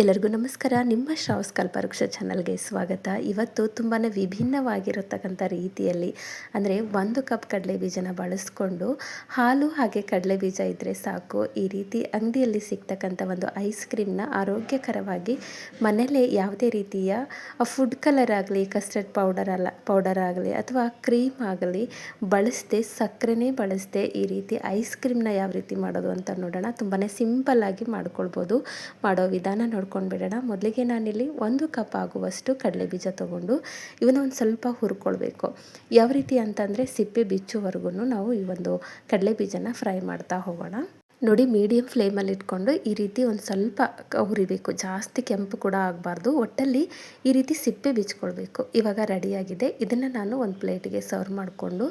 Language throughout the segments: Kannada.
ಎಲ್ಲರಿಗೂ ನಮಸ್ಕಾರ. ನಿಮ್ಮ ಶ್ರಾವಸ್ ಕಲ್ಪವೃಕ್ಷ ಚಾನಲ್ಗೆ ಸ್ವಾಗತ. ಇವತ್ತು ತುಂಬಾ ವಿಭಿನ್ನವಾಗಿರತಕ್ಕಂಥ ರೀತಿಯಲ್ಲಿ ಅಂದರೆ 1 ಕಪ್ ಕಡಲೆ ಬೀಜನ ಬಳಸ್ಕೊಂಡು ಹಾಲು ಹಾಗೆ ಕಡಲೆ ಬೀಜ ಇದ್ದರೆ ಸಾಕು, ಈ ರೀತಿ ಅಂಗಡಿಯಲ್ಲಿ ಸಿಗ್ತಕ್ಕಂಥ ಒಂದು ಐಸ್ ಕ್ರೀಮ್ನ ಆರೋಗ್ಯಕರವಾಗಿ ಮನೆಯಲ್ಲೇ ಯಾವುದೇ ರೀತಿಯ ಫುಡ್ ಕಲರ್ ಆಗಲಿ, ಕಸ್ಟರ್ಡ್ ಪೌಡರ್ ಆಗಲಿ ಅಥವಾ ಕ್ರೀಮ್ ಆಗಲಿ ಬಳಸದೆ, ಸಕ್ಕರೆನೇ ಬಳಸದೆ ಈ ರೀತಿ ಐಸ್ ಕ್ರೀಮ್ನ ಯಾವ ರೀತಿ ಮಾಡೋದು ಅಂತ ನೋಡೋಣ. ತುಂಬಾ ಸಿಂಪಲ್ಲಾಗಿ ಮಾಡ್ಕೊಳ್ಬೋದು. ಮಾಡೋ ವಿಧಾನ ನೋಡ್ಕೊಂಡ್ಬಿಡೋಣ. ಮೊದಲಿಗೆ ನಾನಿಲ್ಲಿ 1 ಕಪ್ ಆಗುವಷ್ಟು ಕಡಲೆ ಬೀಜ ತೊಗೊಂಡು ಇವನ್ನ ಒಂದು ಸ್ವಲ್ಪ ಹುರ್ಕೊಳ್ಬೇಕು. ಯಾವ ರೀತಿ ಅಂತಂದರೆ ಸಿಪ್ಪೆ ಬಿಚ್ಚುವರೆಗೂ ನಾವು ಈ ಒಂದು ಕಡಲೆ ಬೀಜನ ಫ್ರೈ ಮಾಡ್ತಾ ಹೋಗೋಣ. ನೋಡಿ, ಮೀಡಿಯಮ್ ಫ್ಲೇಮಲ್ಲಿ ಇಟ್ಕೊಂಡು ಈ ರೀತಿ ಒಂದು ಸ್ವಲ್ಪ ಹುರಿಬೇಕು. ಜಾಸ್ತಿ ಕೆಂಪು ಕೂಡ ಆಗಬಾರ್ದು. ಒಟ್ಟಲ್ಲಿ ಈ ರೀತಿ ಸಿಪ್ಪೆ ಬಿಚ್ಕೊಳ್ಬೇಕು. ಇವಾಗ ರೆಡಿಯಾಗಿದೆ. ಇದನ್ನು ನಾನು ಒಂದು ಪ್ಲೇಟಿಗೆ ಸರ್ವ್ ಮಾಡಿಕೊಂಡು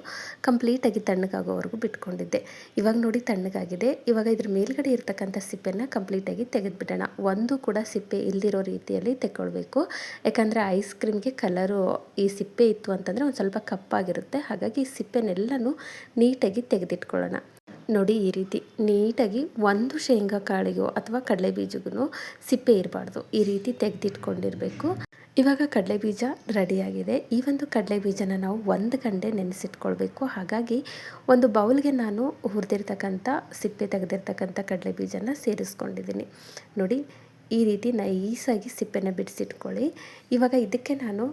ಕಂಪ್ಲೀಟಾಗಿ ತಣ್ಣಗಾಗೋವರೆಗೂ ಬಿಟ್ಕೊಂಡಿದ್ದೆ. ಇವಾಗ ನೋಡಿ ತಣ್ಣಗಾಗಿದೆ. ಇವಾಗ ಇದ್ರ ಮೇಲ್ಗಡೆ ಇರ್ತಕ್ಕಂಥ ಸಿಪ್ಪೆನ ಕಂಪ್ಲೀಟಾಗಿ ತೆಗೆದುಬಿಡೋಣ. ಒಂದು ಕೂಡ ಸಿಪ್ಪೆ ಇಲ್ದಿರೋ ರೀತಿಯಲ್ಲಿ ತೆಗೊಳ್ಬೇಕು. ಯಾಕಂದರೆ ಐಸ್ ಕ್ರೀಮ್ಗೆ ಕಲರು ಈ ಸಿಪ್ಪೆ ಇತ್ತು ಅಂತಂದರೆ ಒಂದು ಸ್ವಲ್ಪ ಕಪ್ಪಾಗಿರುತ್ತೆ. ಹಾಗಾಗಿ ಈ ಸಿಪ್ಪೆನೆಲ್ಲನೂ ನೀಟಾಗಿ ತೆಗೆದಿಟ್ಕೊಳ್ಳೋಣ. ನೋಡಿ, ಈ ರೀತಿ ನೀಟಾಗಿ ಒಂದು ಶೇಂಗಾ ಕಾಳಿಗೂ ಅಥವಾ ಕಡಲೆ ಬೀಜಗೂ ಸಿಪ್ಪೆ ಇರಬಾರ್ದು. ಈ ರೀತಿ ತೆಗೆದಿಟ್ಕೊಂಡಿರಬೇಕು. ಇವಾಗ ಕಡಲೆ ಬೀಜ ರೆಡಿಯಾಗಿದೆ. ಈ ಒಂದು ಕಡಲೆ ಬೀಜನ ನಾವು 1 ಗಂಟೆ ನೆನೆಸಿಟ್ಕೊಳ್ಬೇಕು. ಹಾಗಾಗಿ ಒಂದು ಬೌಲ್ಗೆ ನಾನು ಹುರಿದಿರ್ತಕ್ಕಂಥ ಸಿಪ್ಪೆ ತೆಗೆದಿರ್ತಕ್ಕಂಥ ಕಡಲೆ ಬೀಜನ ಸೇರಿಸ್ಕೊಂಡಿದ್ದೀನಿ. ನೋಡಿ, ಈ ರೀತಿ ನೈಸಾಗಿ ಸಿಪ್ಪೆನ ಬಿಡಿಸಿಟ್ಕೊಳ್ಳಿ. ಇವಾಗ ಇದಕ್ಕೆ ನಾನು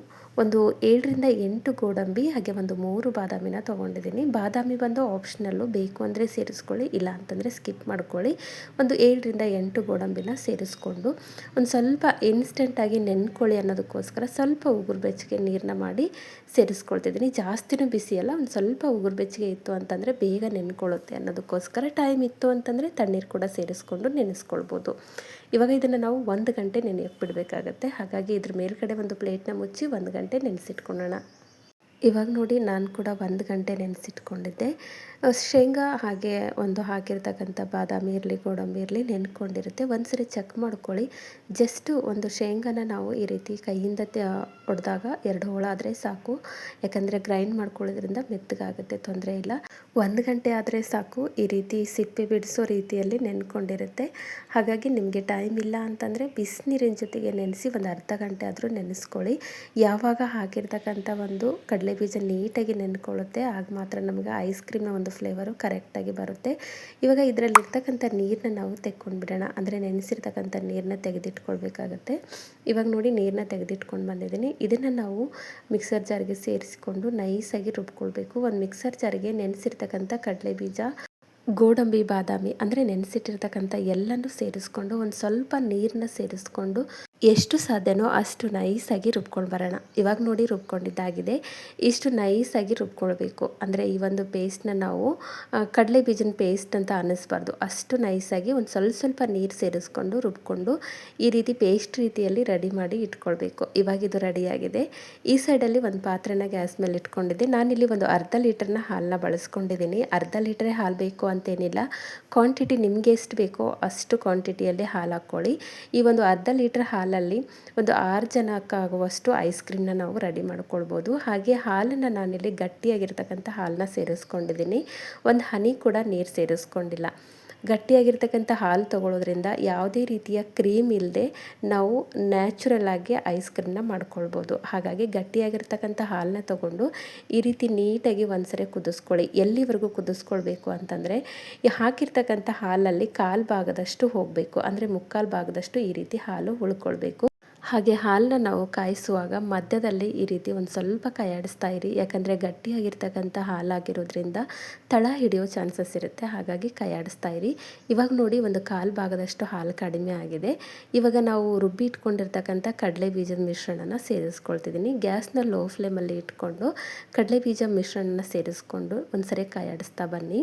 ಒಂದು 7-8 ಗೋಡಂಬಿ ಹಾಗೆ ಒಂದು 3 ಬಾದಾಮಿನ ತೊಗೊಂಡಿದ್ದೀನಿ. ಬಾದಾಮಿ ಬಂದು ಆಪ್ಷನಲ್ಲು, ಬೇಕು ಅಂದರೆ ಸೇರಿಸ್ಕೊಳ್ಳಿ, ಇಲ್ಲ ಅಂತಂದರೆ ಸ್ಕಿಪ್ ಮಾಡ್ಕೊಳ್ಳಿ. ಒಂದು 7-8 ಗೋಡಂಬಿನ ಸೇರಿಸ್ಕೊಂಡು ಒಂದು ಸ್ವಲ್ಪ ಇನ್ಸ್ಟೆಂಟಾಗಿ ನೆನ್ಕೊಳ್ಳಿ ಅನ್ನೋದಕ್ಕೋಸ್ಕರ ಸ್ವಲ್ಪ ಉಗುರು ಬೆಚ್ಚಗೆ ನೀರನ್ನ ಮಾಡಿ ಸೇರಿಸ್ಕೊಳ್ತಿದ್ದೀನಿ. ಜಾಸ್ತಿನೂ ಬಿಸಿ ಅಲ್ಲ, ಒಂದು ಸ್ವಲ್ಪ ಉಗುರು ಬೆಚ್ಚಗೆ ಇತ್ತು ಅಂತಂದರೆ ಬೇಗ ನೆನ್ಕೊಳ್ಳುತ್ತೆ ಅನ್ನೋದಕ್ಕೋಸ್ಕರ. ಟೈಮ್ ಇತ್ತು ಅಂತಂದರೆ ತಣ್ಣೀರು ಕೂಡ ಸೇರಿಸ್ಕೊಂಡು ನೆನೆಸ್ಕೊಳ್ಬೋದು. ಇವಾಗ ಇದನ್ನು ನಾವು 1 ಗಂಟೆ ನೆನೆಯಕ್ಕೆ ಬಿಡಬೇಕಾಗತ್ತೆ. ಹಾಗಾಗಿ ಇದ್ರ ಮೇಲ್ಗಡೆ ಒಂದು ಪ್ಲೇಟ್ನ ಮುಚ್ಚಿ 1 ಗಂಟೆ ನೆನೆಸಿಟ್ಕೊಳ್ಳೋಣ. ಇವಾಗ ನೋಡಿ, ನಾನು ಕೂಡ 1 ಗಂಟೆ ನೆನೆಸಿಟ್ಕೊಂಡಿದ್ದೆ. ಶೇಂಗಾ ಹಾಗೆ ಒಂದು ಹಾಕಿರ್ತಕ್ಕಂಥ ಬಾದಾಮಿ ಇರಲಿ, ಗೋಡಂಬಿ ಇರಲಿ ನೆನ್ಕೊಂಡಿರುತ್ತೆ. ಒಂದ್ಸರಿ ಚೆಕ್ ಮಾಡ್ಕೊಳ್ಳಿ. ಜಸ್ಟು ಒಂದು ಶೇಂಗಾನ ನಾವು ಈ ರೀತಿ ಕೈಯಿಂದ ಹೊಡೆದಾಗ 2 ಹೋಳ ಆದರೆ ಸಾಕು. ಯಾಕಂದರೆ ಗ್ರೈಂಡ್ ಮಾಡ್ಕೊಳ್ಳೋದ್ರಿಂದ ಮೆತ್ತಗಾಗುತ್ತೆ, ತೊಂದರೆ ಇಲ್ಲ. 1 ಗಂಟೆ ಆದರೆ ಸಾಕು. ಈ ರೀತಿ ಸಿಪ್ಪೆ ಬಿಡಿಸೋ ರೀತಿಯಲ್ಲಿ ನೆನ್ಕೊಂಡಿರುತ್ತೆ. ಹಾಗಾಗಿ ನಿಮಗೆ ಟೈಮ್ ಇಲ್ಲ ಅಂತಂದರೆ ಬಿಸಿನೀರಿನ ಜೊತೆಗೆ ನೆನೆಸಿ ಒಂದು ಅರ್ಧ ಗಂಟೆ ಆದರೂ ನೆನೆಸ್ಕೊಳ್ಳಿ. ಯಾವಾಗ ಹಾಕಿರ್ತಕ್ಕಂಥ ಒಂದು ಕಡಲೆ ಬೀಜ ನೀಟಾಗಿ ನೆನ್ಕೊಳ್ಳುತ್ತೆ, ಆಗ ಮಾತ್ರ ನಮಗೆ ಐಸ್ ಕ್ರೀಮ್ನ ಒಂದು ಫ್ಲೇವರು ಕರೆಕ್ಟಾಗಿ ಬರುತ್ತೆ. ಇವಾಗ ಇದರಲ್ಲಿರ್ತಕ್ಕಂಥ ನೀರನ್ನ ನಾವು ತೆಕ್ಕೊಂಡ್ಬಿಡೋಣ. ಅಂದರೆ ನೆನೆಸಿರ್ತಕ್ಕಂಥ ನೀರನ್ನ ತೆಗೆದಿಟ್ಕೊಳ್ಬೇಕಾಗತ್ತೆ. ಇವಾಗ ನೋಡಿ, ನೀರನ್ನ ತೆಗೆದಿಟ್ಕೊಂಡು ಬಂದಿದ್ದೀನಿ. ಇದನ್ನು ನಾವು ಮಿಕ್ಸರ್ ಜಾರ್ಗೆ ಸೇರಿಸಿಕೊಂಡು ನೈಸಾಗಿ ರುಬ್ಕೊಳ್ಬೇಕು. ಒಂದು ಮಿಕ್ಸರ್ ಜಾರ್ಗೆ ನೆನೆಸಿರ್ತಕ್ಕಂಥ ಕಡಲೆ ಬೀಜ, ಗೋಡಂಬಿ, ಬಾದಾಮಿ ಅಂದರೆ ನೆನೆಸಿಟ್ಟಿರ್ತಕ್ಕಂಥ ಎಲ್ಲನೂ ಸೇರಿಸ್ಕೊಂಡು ಒಂದು ಸ್ವಲ್ಪ ನೀರನ್ನ ಸೇರಿಸ್ಕೊಂಡು ಎಷ್ಟು ಸಾಧ್ಯನೋ ಅಷ್ಟು ನೈಸಾಗಿ ರುಬ್ಕೊಂಡು ಬರೋಣ. ಇವಾಗ ನೋಡಿ, ರುಬ್ಕೊಂಡಿದ್ದಾಗಿದೆ. ಇಷ್ಟು ನೈಸಾಗಿ ರುಬ್ಕೊಳ್ಬೇಕು. ಅಂದರೆ ಈ ಒಂದು ಪೇಸ್ಟ್ನ ನಾವು ಕಡಲೆ ಬೀಜನ ಪೇಸ್ಟ್ ಅಂತ ಅನ್ನಿಸ್ಬಾರ್ದು. ಅಷ್ಟು ನೈಸಾಗಿ ಒಂದು ಸ್ವಲ್ಪ ನೀರು ಸೇರಿಸ್ಕೊಂಡು ರುಬ್ಕೊಂಡು ಈ ರೀತಿ ಪೇಸ್ಟ್ ರೀತಿಯಲ್ಲಿ ರೆಡಿ ಮಾಡಿ ಇಟ್ಕೊಳ್ಬೇಕು. ಇವಾಗ ಇದು ರೆಡಿಯಾಗಿದೆ. ಈ ಸೈಡಲ್ಲಿ ಒಂದು ಪಾತ್ರೆನ ಗ್ಯಾಸ್ ಮೇಲೆ ಇಟ್ಕೊಂಡಿದ್ದೆ. ನಾನಿಲ್ಲಿ ಒಂದು ಅರ್ಧ ಲೀಟರ್ನ ಹಾಲನ್ನ ಬಳಸ್ಕೊಂಡಿದ್ದೀನಿ. ಅರ್ಧ ಲೀಟ್ರೇ ಹಾಲು ಬೇಕು ಅಂತೇನಿಲ್ಲ. ಕ್ವಾಂಟಿಟಿ ನಿಮಗೆ ಎಷ್ಟು ಬೇಕೋ ಅಷ್ಟು ಕ್ವಾಂಟಿಟಿಯಲ್ಲಿ ಹಾಲು ಹಾಕ್ಕೊಳ್ಳಿ. ಈ ಒಂದು ಅರ್ಧ ಲೀಟ್ರ್ ಹಾಲಲ್ಲಿ ಒಂದು 6 ಜನಕ್ಕಾಗುವಷ್ಟು ಐಸ್ ಕ್ರೀಮ್ನ ನಾವು ರೆಡಿ ಮಾಡ್ಕೊಳ್ಬೋದು. ಹಾಗೆ ಹಾಲನ್ನು ನಾನಿಲ್ಲಿ ಗಟ್ಟಿಯಾಗಿರ್ತಕ್ಕಂಥ ಹಾಲನ್ನ ಸೇರಿಸ್ಕೊಂಡಿದ್ದೀನಿ. ಒಂದು ಹನಿ ಕೂಡ ನೀರು ಸೇರಿಸ್ಕೊಂಡಿಲ್ಲ. ಗಟ್ಟಿಯಾಗಿರ್ತಕ್ಕಂಥ ಹಾಲು ತೊಗೊಳ್ಳೋದ್ರಿಂದ ಯಾವುದೇ ರೀತಿಯ ಕ್ರೀಮ್ ಇಲ್ಲದೆ ನಾವು ನ್ಯಾಚುರಲ್ ಆಗಿ ಐಸ್ ಕ್ರೀಮ್ನ ಮಾಡ್ಕೊಳ್ಬೋದು. ಹಾಗಾಗಿ ಗಟ್ಟಿಯಾಗಿರ್ತಕ್ಕಂಥ ಹಾಲನ್ನ ತೊಗೊಂಡು ಈ ರೀತಿ ನೀಟಾಗಿ ಒಂದ್ಸರಿ ಕುದಿಸ್ಕೊಳ್ಳಿ. ಎಲ್ಲಿವರೆಗೂ ಕುದಿಸ್ಕೊಳ್ಬೇಕು ಅಂತಂದರೆ ಈ ಹಾಕಿರ್ತಕ್ಕಂಥ ಹಾಲಲ್ಲಿ 1/4 ಭಾಗದಷ್ಟು ಹೋಗಬೇಕು. ಅಂದರೆ 3/4 ಭಾಗದಷ್ಟು ಈ ರೀತಿ ಹಾಲು ಉಳ್ಕೊಳ್ಬೇಕು. ಹಾಗೆ ಹಾಲನ್ನ ನಾವು ಕಾಯಿಸುವಾಗ ಮಧ್ಯದಲ್ಲಿ ಈ ರೀತಿ ಒಂದು ಸ್ವಲ್ಪ ಕೈಯಾಡಿಸ್ತಾ ಇರಿ. ಯಾಕಂದರೆ ಗಟ್ಟಿಯಾಗಿರ್ತಕ್ಕಂಥ ಹಾಲಾಗಿರೋದ್ರಿಂದ ತಳ ಹಿಡಿಯೋ ಚಾನ್ಸಸ್ ಇರುತ್ತೆ. ಹಾಗಾಗಿ ಕೈಯಾಡಿಸ್ತಾ ಇರಿ. ಇವಾಗ ನೋಡಿ, ಒಂದು 1/4 ಭಾಗದಷ್ಟು ಹಾಲು ಕಡಿಮೆ ಆಗಿದೆ. ಇವಾಗ ನಾವು ರುಬ್ಬಿ ಇಟ್ಕೊಂಡಿರ್ತಕ್ಕಂಥ ಕಡಲೆ ಬೀಜದ ಮಿಶ್ರಣನ ಸೇರಿಸ್ಕೊಳ್ತಿದ್ದೀನಿ. ಗ್ಯಾಸ್ನ ಲೋ ಫ್ಲೇಮಲ್ಲಿ ಇಟ್ಕೊಂಡು ಕಡಲೆ ಬೀಜ ಮಿಶ್ರಣನ ಸೇರಿಸ್ಕೊಂಡು ಒಂದ್ಸರಿ ಕೈಯಾಡಿಸ್ತಾ ಬನ್ನಿ.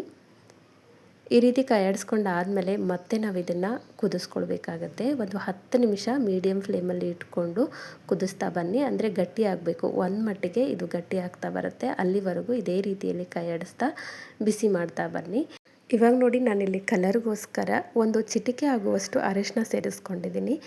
ಈ ರೀತಿ ಕೈಯಾಡಿಸ್ಕೊಂಡಾದಮೇಲೆ ಮತ್ತೆ ನಾವು ಇದನ್ನು ಕುದಿಸ್ಕೊಳ್ಬೇಕಾಗತ್ತೆ. ಒಂದು 10 ನಿಮಿಷ ಮೀಡಿಯಮ್ ಫ್ಲೇಮಲ್ಲಿ ಇಟ್ಕೊಂಡು ಕುದಿಸ್ತಾ ಬನ್ನಿ. ಅಂದರೆ ಗಟ್ಟಿ ಆಗಬೇಕು. ಒಂದು ಮಟ್ಟಿಗೆ ಇದು ಗಟ್ಟಿ ಆಗ್ತಾ ಬರುತ್ತೆ. ಅಲ್ಲಿವರೆಗೂ ಇದೇ ರೀತಿಯಲ್ಲಿ ಕೈಯಾಡಿಸ್ತಾ ಬಿಸಿ ಮಾಡ್ತಾ ಬನ್ನಿ. ಇವಾಗ ನೋಡಿ, ನಾನಿಲ್ಲಿ ಕಲರ್ಗೋಸ್ಕರ ಒಂದು ಚಿಟಿಕೆ ಆಗುವಷ್ಟು ಅರಿಶಿನ ಸೇರಿಸ್ಕೊಂಡಿದ್ದೀನಿ.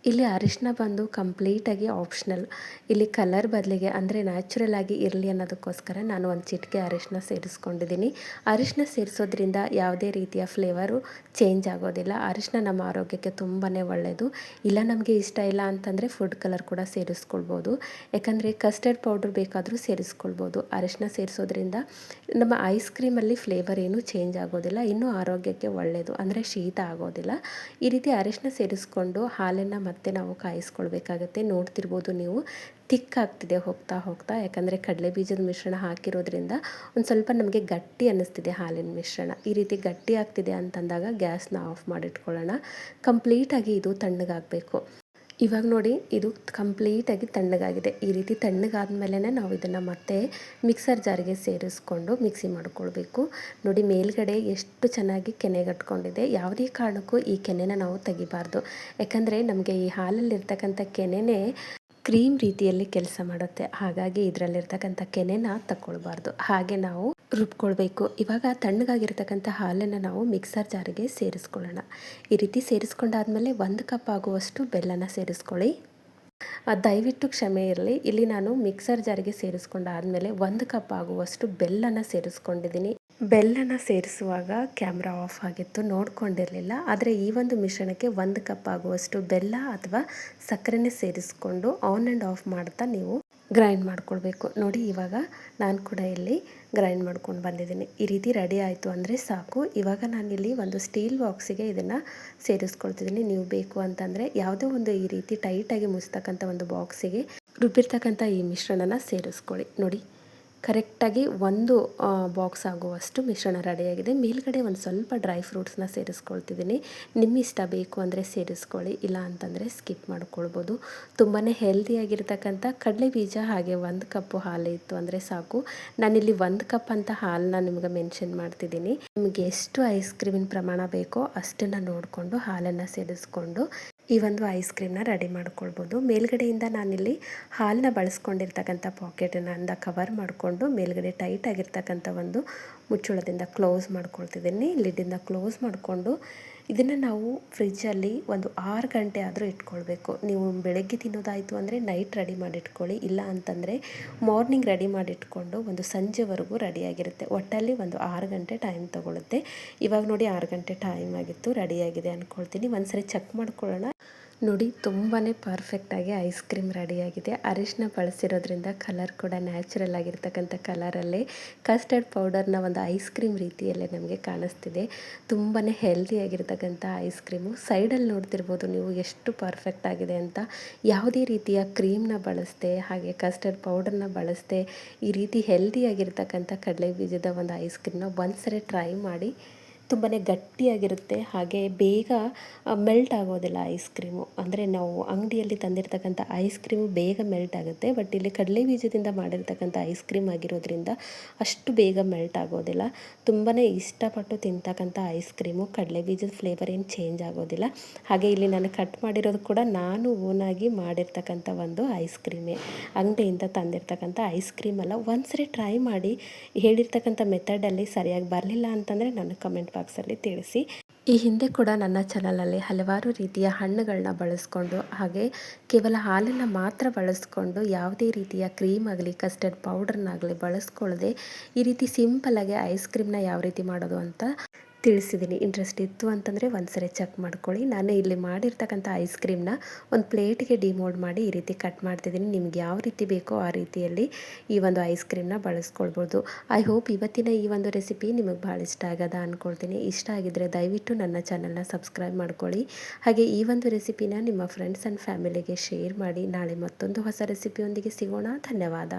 ಇಲ್ಲಿ ಅರಿಶಿನ ಬಂದು ಕಂಪ್ಲೀಟಾಗಿ ಆಪ್ಷನಲ್. ಇಲ್ಲಿ ಕಲರ್ ಬದಲಿಗೆ ಅಂದರೆ ನ್ಯಾಚುರಲ್ ಆಗಿ ಇರಲಿ ಅನ್ನೋದಕ್ಕೋಸ್ಕರ ನಾನು ಒಂದು ಚಿಟಿಕೆ ಅರಿಶಿನ ಸೇರಿಸ್ಕೊಂಡಿದ್ದೀನಿ. ಅರಿಶಿನ ಸೇರಿಸೋದ್ರಿಂದ ಯಾವುದೇ ರೀತಿಯ ಫ್ಲೇವರು ಚೇಂಜ್ ಆಗೋದಿಲ್ಲ. ಅರಿಶಿನ ನಮ್ಮ ಆರೋಗ್ಯಕ್ಕೆ ತುಂಬಾ ಒಳ್ಳೆಯದು. ಇಲ್ಲ ನಮಗೆ ಇಷ್ಟ ಇಲ್ಲ ಅಂತಂದರೆ ಫುಡ್ ಕಲರ್ ಕೂಡ ಸೇರಿಸ್ಕೊಳ್ಬೋದು. ಯಾಕಂದರೆ ಕಸ್ಟರ್ಡ್ ಪೌಡ್ರ್ ಬೇಕಾದರೂ ಸೇರಿಸ್ಕೊಳ್ಬೋದು. ಅರಿಶಿನ ಸೇರಿಸೋದ್ರಿಂದ ನಮ್ಮ ಐಸ್ ಕ್ರೀಮಲ್ಲಿ ಫ್ಲೇವರ್ ಏನೂ ಚೇಂಜ್ ಆಗೋದಿಲ್ಲ. ಇನ್ನೂ ಆರೋಗ್ಯಕ್ಕೆ ಒಳ್ಳೆಯದು, ಅಂದರೆ ಶೀತ ಆಗೋದಿಲ್ಲ. ಈ ರೀತಿ ಅರಿಶಿನ ಸೇರಿಸ್ಕೊಂಡು ಹಾಲನ್ನು ಮತ್ತೆ ನಾವು ಕಾಯಿಸ್ಕೊಳ್ಬೇಕಾಗತ್ತೆ. ನೋಡ್ತಿರ್ಬೋದು ನೀವು, ತಿಕ್ಕಾಗ್ತಿದೆ ಹೋಗ್ತಾ ಹೋಗ್ತಾ, ಯಾಕಂದರೆ ಕಡಲೆ ಬೀಜದ ಮಿಶ್ರಣ ಹಾಕಿರೋದ್ರಿಂದ ಒಂದು ಸ್ವಲ್ಪ ನಮಗೆ ಗಟ್ಟಿ ಅನ್ನಿಸ್ತಿದೆ ಹಾಲಿನ ಮಿಶ್ರಣ. ಈ ರೀತಿ ಗಟ್ಟಿ ಆಗ್ತಿದೆ ಅಂತಂದಾಗ ಗ್ಯಾಸ್ನ ಆಫ್ ಮಾಡಿಟ್ಕೊಳ್ಳೋಣ. ಕಂಪ್ಲೀಟಾಗಿ ಇದು ತಣ್ಣಗಾಗಬೇಕು. ಇವಾಗ ನೋಡಿ, ಇದು ಕಂಪ್ಲೀಟಾಗಿ ತಣ್ಣಗಾಗಿದೆ. ಈ ರೀತಿ ತಣ್ಣಗಾದ್ಮೇಲೆ ನಾವು ಇದನ್ನು ಮತ್ತೆ ಮಿಕ್ಸರ್ ಜಾರಿಗೆ ಸೇರಿಸ್ಕೊಂಡು ಮಿಕ್ಸಿ ಮಾಡ್ಕೊಳ್ಬೇಕು. ನೋಡಿ ಮೇಲ್ಗಡೆ ಎಷ್ಟು ಚೆನ್ನಾಗಿ ಕೆನೆಗಟ್ಕೊಂಡಿದೆ. ಯಾವುದೇ ಕಾರಣಕ್ಕೂ ಈ ಕೆನೆನ ನಾವು ತೆಗಿಬಾರ್ದು. ಯಾಕಂದರೆ ನಮಗೆ ಈ ಹಾಲಲ್ಲಿರ್ತಕ್ಕಂಥ ಕೆನೆನೇ ಕ್ರೀಮ್ ರೀತಿಯಲ್ಲಿ ಕೆಲಸ ಮಾಡುತ್ತೆ. ಹಾಗಾಗಿ ಇದರಲ್ಲಿರ್ತಕ್ಕಂಥ ಕೆನೆನ ತಗೊಳ್ಬಾರ್ದು. ಹಾಗೆ ನಾವು ರುಬ್ಕೊಳ್ಬೇಕು. ಇವಾಗ ತಣ್ಣಗಾಗಿರ್ತಕ್ಕಂಥ ಹಾಲನ್ನು ನಾವು ಮಿಕ್ಸರ್ ಜಾರಿಗೆ ಸೇರಿಸ್ಕೊಳ್ಳೋಣ. ಈ ರೀತಿ ಸೇರಿಸ್ಕೊಂಡಾದ್ಮೇಲೆ 1 ಕಪ್ ಆಗುವಷ್ಟು ಬೆಲ್ಲನ ಸೇರಿಸ್ಕೊಳ್ಳಿ. ದಯವಿಟ್ಟು ಕ್ಷಮೆ ಇರಲಿ, ಇಲ್ಲಿ ನಾನು ಮಿಕ್ಸರ್ ಜಾರಿಗೆ ಸೇರಿಸ್ಕೊಂಡಾದ್ಮೇಲೆ 1 ಕಪ್ ಆಗುವಷ್ಟು ಬೆಲ್ಲನ ಸೇರಿಸ್ಕೊಂಡಿದ್ದೀನಿ. ಬೆಲ್ಲನ ಸೇರಿಸುವಾಗ ಕ್ಯಾಮ್ರಾ ಆಫ್ ಆಗಿತ್ತು, ನೋಡ್ಕೊಂಡಿರಲಿಲ್ಲ. ಆದರೆ ಈ ಒಂದು ಮಿಶ್ರಣಕ್ಕೆ 1 ಕಪ್ ಆಗುವಷ್ಟು ಬೆಲ್ಲ ಅಥವಾ ಸಕ್ಕರೆನೇ ಸೇರಿಸ್ಕೊಂಡು ಆನ್ ಆ್ಯಂಡ್ ಆಫ್ ಮಾಡ್ತಾ ನೀವು ಗ್ರೈಂಡ್ ಮಾಡ್ಕೊಳ್ಬೇಕು. ನೋಡಿ ಇವಾಗ ನಾನು ಕೂಡ ಇಲ್ಲಿ ಗ್ರೈಂಡ್ ಮಾಡ್ಕೊಂಡು ಬಂದಿದ್ದೀನಿ. ಈ ರೀತಿ ರೆಡಿ ಆಯಿತು ಅಂದರೆ ಸಾಕು. ಇವಾಗ ನಾನಿಲ್ಲಿ ಒಂದು ಸ್ಟೀಲ್ ಬಾಕ್ಸಿಗೆ ಇದನ್ನು ಸೇರಿಸ್ಕೊಳ್ತಿದ್ದೀನಿ. ನೀವು ಬೇಕು ಅಂತಂದರೆ ಯಾವುದೋ ಒಂದು ಈ ರೀತಿ ಟೈಟಾಗಿ ಮುಚ್ಚತಕ್ಕಂಥ ಒಂದು ಬಾಕ್ಸಿಗೆ ರುಬ್ಬಿರ್ತಕ್ಕಂಥ ಈ ಮಿಶ್ರಣನ ಸೇರಿಸ್ಕೊಳ್ಳಿ. ನೋಡಿ ಕರೆಕ್ಟಾಗಿ ಒಂದು ಬಾಕ್ಸ್ ಆಗುವಷ್ಟು ಮಿಶ್ರಣ ರೆಡಿಯಾಗಿದೆ. ಮೇಲ್ಗಡೆ ಒಂದು ಸ್ವಲ್ಪ ಡ್ರೈ ಫ್ರೂಟ್ಸ್ನ ಸೇರಿಸ್ಕೊಳ್ತಿದ್ದೀನಿ. ನಿಮ್ಮ ಇಷ್ಟ, ಬೇಕು ಅಂದರೆ ಸೇರಿಸ್ಕೊಳ್ಳಿ, ಇಲ್ಲ ಅಂತಂದರೆ ಸ್ಕಿಪ್ ಮಾಡ್ಕೊಳ್ಬೋದು. ತುಂಬಾ ಹೆಲ್ದಿಯಾಗಿರ್ತಕ್ಕಂಥ ಕಡಲೆ ಬೀಜ ಹಾಗೆ 1 ಕಪ್ಪು ಹಾಲು ಇತ್ತು ಅಂದರೆ ಸಾಕು. ನಾನಿಲ್ಲಿ 1 ಕಪ್ ಅಂತ ಹಾಲನ್ನ ನಿಮ್ಗೆ ಮೆನ್ಷನ್ ಮಾಡ್ತಿದ್ದೀನಿ. ನಿಮಗೆ ಎಷ್ಟು ಐಸ್ ಕ್ರೀಮಿನ ಪ್ರಮಾಣ ಬೇಕೋ ಅಷ್ಟನ್ನು ನೋಡಿಕೊಂಡು ಹಾಲನ್ನು ಸೇರಿಸ್ಕೊಂಡು ಈ ಒಂದು ಐಸ್ ಕ್ರೀಮ್ನ ರೆಡಿ ಮಾಡ್ಕೊಳ್ಬೋದು. ಮೇಲ್ಗಡೆಯಿಂದ ನಾನಿಲ್ಲಿ ಹಾಲನ್ನ ಬಳಸ್ಕೊಂಡಿರ್ತಕ್ಕಂಥ ಪಾಕೆಟನ್ನು ಕವರ್ ಮಾಡಿಕೊಂಡು ಮೇಲ್ಗಡೆ ಟೈಟ್ ಆಗಿರ್ತಕ್ಕಂಥ ಒಂದು ಮುಚ್ಚಳದಿಂದ ಕ್ಲೋಸ್ ಮಾಡ್ಕೊಳ್ತಿದ್ದೀನಿ. ಲಿಡ್ಡಿಂದ ಕ್ಲೋಸ್ ಮಾಡಿಕೊಂಡು ಇದನ್ನು ನಾವು ಫ್ರಿಜ್ಜಲ್ಲಿ ಒಂದು 6 ಗಂಟೆ ಆದರೂ ಇಟ್ಕೊಳ್ಬೇಕು. ನೀವು ಬೆಳಗ್ಗೆ ತಿನ್ನೋದಾಯಿತು ಅಂದರೆ ನೈಟ್ ರೆಡಿ ಮಾಡಿಟ್ಕೊಳ್ಳಿ, ಇಲ್ಲ ಅಂತಂದರೆ ಮಾರ್ನಿಂಗ್ ರೆಡಿ ಮಾಡಿಟ್ಕೊಂಡು ಒಂದು ಸಂಜೆವರೆಗೂ ರೆಡಿಯಾಗಿರುತ್ತೆ. ಒಟ್ಟಲ್ಲಿ ಒಂದು 6 ಗಂಟೆ ಟೈಮ್ ತೊಗೊಳುತ್ತೆ. ಇವಾಗ ನೋಡಿ 6 ಗಂಟೆ ಟೈಮ್ ಆಗಿತ್ತು, ರೆಡಿಯಾಗಿದೆ ಅಂದ್ಕೊಳ್ತೀನಿ. ಒಂದ್ಸರಿ ಚೆಕ್ ಮಾಡ್ಕೊಳ್ಳೋಣ. ನೋಡಿ ತುಂಬಾ ಪರ್ಫೆಕ್ಟಾಗಿ ಐಸ್ ಕ್ರೀಮ್ ರೆಡಿಯಾಗಿದೆ. ಅರಿಶಿನ ಬಳಸಿರೋದ್ರಿಂದ ಕಲರ್ ಕೂಡ ನ್ಯಾಚುರಲ್ ಆಗಿರ್ತಕ್ಕಂಥ ಕಲರಲ್ಲೇ ಕಸ್ಟರ್ಡ್ ಪೌಡರ್ನ ಒಂದು ಐಸ್ ಕ್ರೀಮ್ ರೀತಿಯಲ್ಲೇ ನಮಗೆ ಕಾಣಿಸ್ತಿದೆ. ತುಂಬಾ ಹೆಲ್ದಿಯಾಗಿರ್ತಕ್ಕಂಥ ಐಸ್ ಕ್ರೀಮು. ಸೈಡಲ್ಲಿ ನೋಡ್ತಿರ್ಬೋದು ನೀವು ಎಷ್ಟು ಪರ್ಫೆಕ್ಟ್ ಆಗಿದೆ ಅಂತ. ಯಾವುದೇ ರೀತಿಯ ಕ್ರೀಮ್ನ ಬಳಸದೆ ಹಾಗೆ ಕಸ್ಟರ್ಡ್ ಪೌಡರ್ನ ಬಳಸದೆ ಈ ರೀತಿ ಹೆಲ್ದಿಯಾಗಿರ್ತಕ್ಕಂಥ ಕಡಲೆ ಬೀಜದ ಒಂದು ಐಸ್ ಕ್ರೀಮ್ನ ಒಂದ್ಸರಿ ಟ್ರೈ ಮಾಡಿ. ತುಂಬಾ ಗಟ್ಟಿಯಾಗಿರುತ್ತೆ, ಹಾಗೆ ಬೇಗ ಮೆಲ್ಟ್ ಆಗೋದಿಲ್ಲ ಐಸ್ ಕ್ರೀಮು. ಅಂದರೆ ನಾವು ಅಂಗಡಿಯಲ್ಲಿ ತಂದಿರ್ತಕ್ಕಂಥ ಐಸ್ ಕ್ರೀಮು ಬೇಗ ಮೆಲ್ಟ್ ಆಗುತ್ತೆ, ಬಟ್ ಇಲ್ಲಿ ಕಡಲೆ ಬೀಜದಿಂದ ಮಾಡಿರ್ತಕ್ಕಂಥ ಐಸ್ ಕ್ರೀಮ್ ಆಗಿರೋದ್ರಿಂದ ಅಷ್ಟು ಬೇಗ ಮೆಲ್ಟ್ ಆಗೋದಿಲ್ಲ. ತುಂಬಾ ಇಷ್ಟಪಟ್ಟು ತಿಂತಕ್ಕಂಥ ಐಸ್ ಕ್ರೀಮು. ಕಡಲೆ ಬೀಜದ ಫ್ಲೇವರ್ ಏನು ಚೇಂಜ್ ಆಗೋದಿಲ್ಲ. ಹಾಗೆ ಇಲ್ಲಿ ನಾನು ಕಟ್ ಮಾಡಿರೋದು ಕೂಡ ನಾನು ಓನಾಗಿ ಮಾಡಿರ್ತಕ್ಕಂಥ ಒಂದು ಐಸ್ ಕ್ರೀಮೇ, ಅಂಗಡಿಯಿಂದ ತಂದಿರ್ತಕ್ಕಂಥ ಐಸ್ ಕ್ರೀಮ್ ಅಲ್ಲ. ಒಂದ್ಸರಿ ಟ್ರೈ ಮಾಡಿ, ಹೇಳಿರ್ತಕ್ಕಂಥ ಮೆಥಡಲ್ಲಿ ಸರಿಯಾಗಿ ಬರಲಿಲ್ಲ ಅಂತಂದರೆ ನನಗೆ ಕಮೆಂಟ್ ಬಾಕ್ಸಲ್ಲಿ ತಿಳಿಸಿ. ಈ ಹಿಂದೆ ಕೂಡ ನನ್ನ ಚಾನಲಲ್ಲಿ ಹಲವಾರು ರೀತಿಯ ಹಣ್ಣುಗಳನ್ನ ಬಳಸ್ಕೊಂಡು ಹಾಗೆ ಕೇವಲ ಹಾಲನ್ನು ಮಾತ್ರ ಬಳಸ್ಕೊಂಡು ಯಾವುದೇ ರೀತಿಯ ಕ್ರೀಮ್ ಆಗಲಿ ಕಸ್ಟರ್ಡ್ ಪೌಡರ್ನಾಗಲಿ ಬಳಸ್ಕೊಳ್ಳದೆ ಈ ರೀತಿ ಸಿಂಪಲ್ಲಾಗಿ ಐಸ್ ಕ್ರೀಮ್ನ ಯಾವ ರೀತಿ ಮಾಡೋದು ಅಂತ ತಿಳಿಸಿದ್ದೀನಿ. ಇಂಟ್ರೆಸ್ಟ್ ಇತ್ತು ಅಂತಂದರೆ ಒಂದ್ಸರಿ ಚೆಕ್ ಮಾಡ್ಕೊಳ್ಳಿ. ನಾನು ಇಲ್ಲಿ ಮಾಡಿರ್ತಕ್ಕಂಥ ಐಸ್ ಕ್ರೀಮ್ನ ಒಂದು ಪ್ಲೇಟಿಗೆ ಡಿಮೋಲ್ಡ್ ಮಾಡಿ ಈ ರೀತಿ ಕಟ್ ಮಾಡ್ತಿದ್ದೀನಿ. ನಿಮ್ಗೆ ಯಾವ ರೀತಿ ಬೇಕೋ ಆ ರೀತಿಯಲ್ಲಿ ಈ ಒಂದು ಐಸ್ ಕ್ರೀಮ್ನ ಬಳಸ್ಕೊಳ್ಬೋದು. ಐ ಹೋಪ್ ಇವತ್ತಿನ ಈ ಒಂದು ರೆಸಿಪಿ ನಿಮಗೆ ಭಾಳ ಇಷ್ಟ ಆಗದ ಅಂದ್ಕೊಳ್ತೀನಿ. ಇಷ್ಟ ಆಗಿದ್ದರೆ ದಯವಿಟ್ಟು ನನ್ನ ಚಾನಲ್ನ ಸಬ್ಸ್ಕ್ರೈಬ್ ಮಾಡ್ಕೊಳ್ಳಿ. ಹಾಗೆ ಈ ಒಂದು ರೆಸಿಪಿನ ನಿಮ್ಮ ಫ್ರೆಂಡ್ಸ್ ಆ್ಯಂಡ್ ಫ್ಯಾಮಿಲಿಗೆ ಶೇರ್ ಮಾಡಿ. ನಾಳೆ ಮತ್ತೊಂದು ಹೊಸ ರೆಸಿಪಿಯೊಂದಿಗೆ ಸಿಗೋಣ. ಧನ್ಯವಾದ.